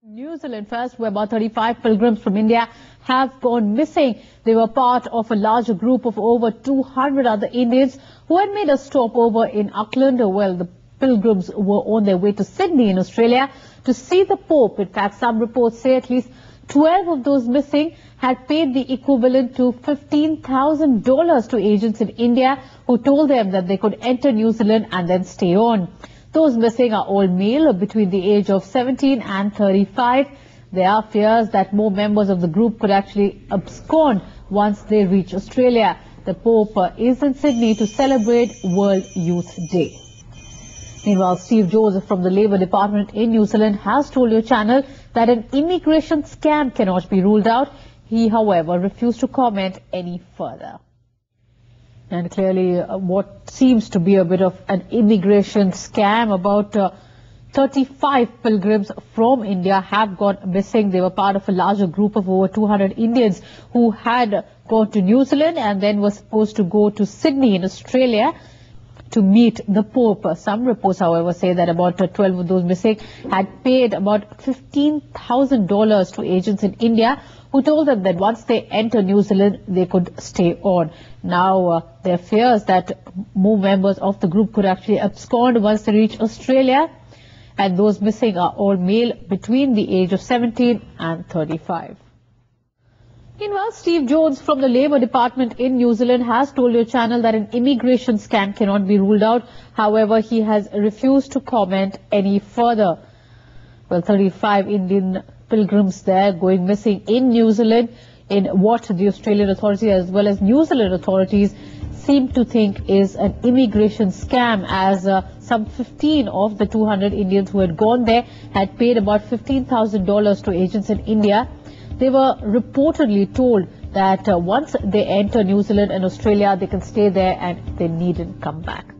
New Zealand first, where about 35 pilgrims from India have gone missing. They were part of a larger group of over 200 other Indians who had made a stopover in Auckland. Well, the pilgrims were on their way to Sydney in Australia to see the Pope. In fact, some reports say at least 12 of those missing had paid the equivalent to $15,000 to agents in India who told them that they could enter New Zealand and then stay on. Those missing are all male between the age of 17 and 35. There are fears that more members of the group could actually abscond once they reach Australia. The Pope is in Sydney to celebrate World Youth Day. Meanwhile, Steve Jones from the Labour Department in New Zealand has told your channel that an immigration scam cannot be ruled out. He, however, refused to comment any further. And clearly, what seems to be a bit of an immigration scam, about 35 pilgrims from India have gone missing. They were part of a larger group of over 200 Indians who had gone to New Zealand and then were supposed to go to Sydney in Australia to meet the Pope. Some reports, however, say that about 12 of those missing had paid about $15,000 to agents in India who told them that once they enter New Zealand, they could stay on. Now, there are fears that more members of the group could actually abscond once they reach Australia. And those missing are all male between the age of 17 and 35. Meanwhile, Steve Jones from the Labour Department in New Zealand has told your channel that an immigration scam cannot be ruled out. However, he has refused to comment any further. Well, 35 Indian pilgrims there going missing in New Zealand in what the Australian authorities as well as New Zealand authorities seem to think is an immigration scam, as some 15 of the 200 Indians who had gone there had paid about $15,000 to agents in India. They were reportedly told that once they enter New Zealand and Australia, they can stay there and they needn't come back.